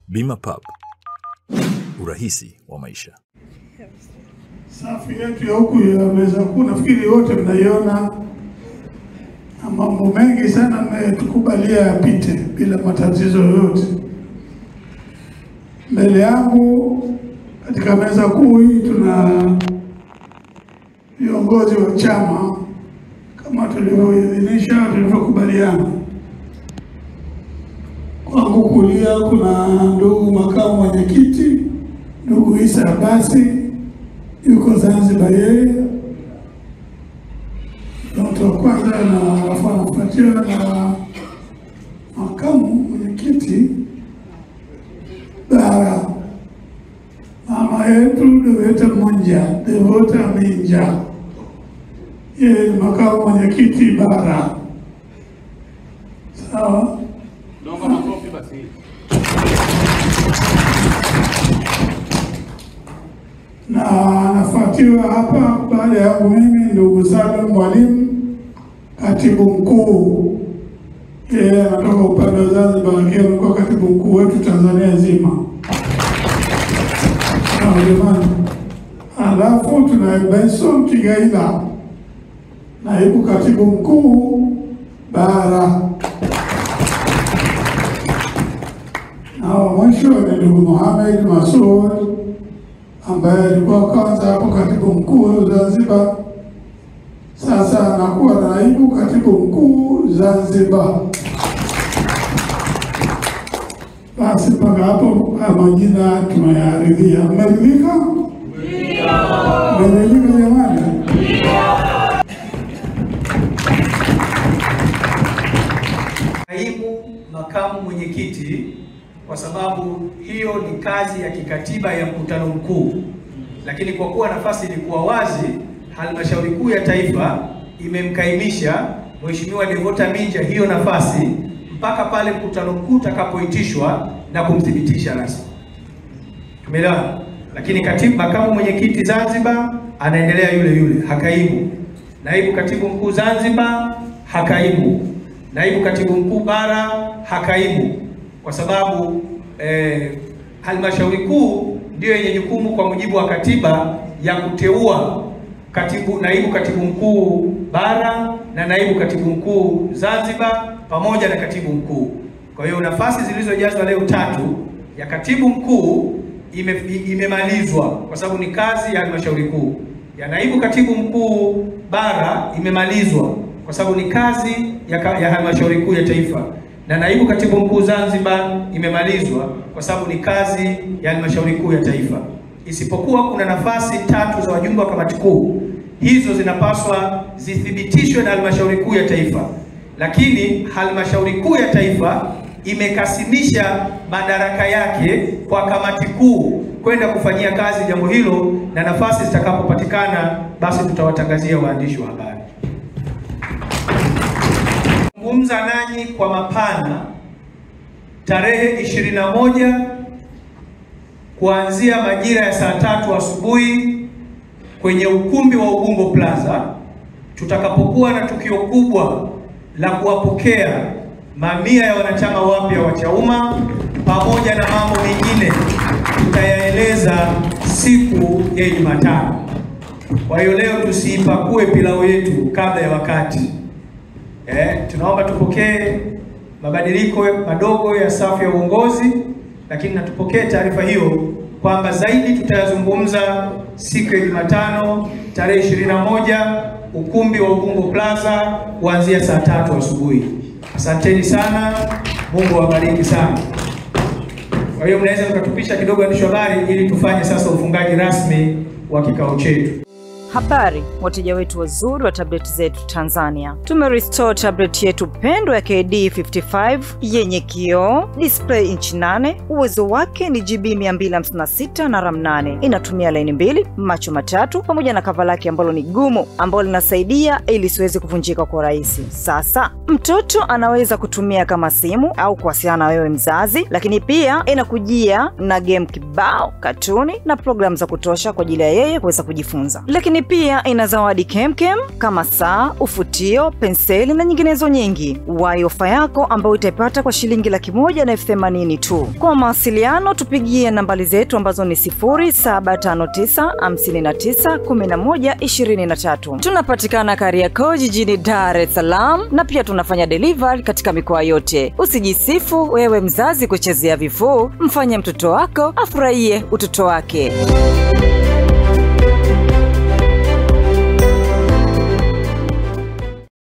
Bima Pub, urahisi wa maisha. Safi yetu ya huku ya meza kuu nafikiri wote mnaiona, na mambo mengi sana mmetukubalia yapite bila matatizo yoyote. Mbele yangu katika meza kuu hii tuna viongozi wa chama kama tulivyoidhinisha, tulivyokubaliana. Kwangu kulia kuna ndugu makamu mwenyekiti, ndugu Isa Abasi, yuko Zanzibar yeye. Mtu wa kwanza na anafuatiwa na makamu mwenyekiti bara, mama yetu Devota Monja, Devota Minja, yeye ni makamu mwenyekiti bara. Sawa? Naomba makofi basi. Na anafuatiwa hapa baada ya mimi ndugu Salum Mwalimu, katibu mkuu. Yeye anatoka upande wa Zanzibar, lakini alikuwa katibu mkuu wetu Tanzania nzima. Jamani, alafu tuna Benson Kigaila, naibu katibu mkuu bara. Na mwisho ni ndugu Mohamed Masoud ambaye alikuwa kwanza hapo katibu mkuu Zanzibar, sasa anakuwa naibu katibu mkuu Zanzibar. Basi mpaka hapo majina tumeyaridhia. Mmeridhika? Ndio. Mmeridhika jamani? Ndio. Naibu makamu mwenyekiti, kwa sababu hiyo ni kazi ya kikatiba ya mkutano mkuu, lakini kwa kuwa nafasi ilikuwa wazi, halmashauri kuu ya taifa imemkaimisha Mheshimiwa Devota Minja hiyo nafasi mpaka pale mkutano mkuu utakapoitishwa na kumthibitisha rasmi. Tumeelewana? Lakini katibu makamu mwenyekiti Zanzibar anaendelea yule yule, hakaimu. Naibu katibu mkuu Zanzibar hakaimu. Naibu katibu mkuu bara hakaimu, kwa sababu halmashauri kuu ndio yenye jukumu kwa mujibu wa katiba ya kuteua naibu katibu mkuu bara na naibu katibu mkuu Zanzibar pamoja na katibu mkuu. Kwa hiyo nafasi zilizojazwa leo 3 ya katibu mkuu imemalizwa kwa sababu ni kazi ya halmashauri kuu. Ya naibu katibu mkuu bara imemalizwa kwa sababu ni kazi ya halmashauri kuu ya taifa. Na naibu katibu mkuu Zanzibar imemalizwa kwa sababu ni kazi ya halmashauri kuu ya taifa. Isipokuwa kuna nafasi 3 za wajumbe wa kamati kuu. Hizo zinapaswa zithibitishwe na halmashauri kuu ya taifa. Lakini halmashauri kuu ya taifa imekasimisha madaraka yake kwa kamati kuu kwenda kufanyia kazi jambo hilo, na nafasi zitakapopatikana basi tutawatangazia waandishi wa habari. Zungumza nanyi kwa mapana tarehe 21 kuanzia majira ya saa 3 asubuhi kwenye ukumbi wa Ubungo Plaza, tutakapokuwa na tukio kubwa la kuwapokea mamia ya wanachama wapya wa Chauma pamoja na mambo mengine tutayaeleza siku ya Jumatano. Kwa hiyo leo tusiipakue pilau yetu kabla ya wakati. Tunaomba tupokee mabadiliko madogo ya safu ya uongozi, lakini na tupokee taarifa hiyo kwamba zaidi tutayazungumza siku ya Jumatano tarehe 21 ukumbi wa Ubungo Plaza kuanzia saa 3 asubuhi. Asanteni sana, Mungu awabariki sana. Kwa hiyo mnaweza mkatupisha kidogo waandishi wa habari ili tufanye sasa ufungaji rasmi wa kikao chetu. Habari wateja wetu wazuri wa tablet zetu Tanzania. Tumerestore tablet yetu pendwa ya KD55 yenye kioo, display inchi 8, uwezo wake ni GB 256 na RAM 8. Inatumia line 2, macho matatu pamoja na cover lake ambalo ni gumu ambalo linasaidia ili siweze kuvunjika kwa rahisi. Sasa mtoto anaweza kutumia kama simu au kuwasiliana na wewe mzazi, lakini pia inakujia na game kibao, katuni na program za kutosha kwa ajili ya yeye kuweza kujifunza. Lakini lakini pia ina zawadi kemkem kama saa, ufutio, penseli na nyinginezo nyingi. Wahi ofa yako ambayo utaipata kwa shilingi 180,000 tu. Kwa mawasiliano tupigie nambari zetu ambazo ni 0759591123. Tunapatikana Kariakoo jijini Dar es Salaam na pia tunafanya delivery katika mikoa yote. Usijisifu wewe mzazi kuchezea vifuu, mfanye mtoto wako afurahie utoto wake.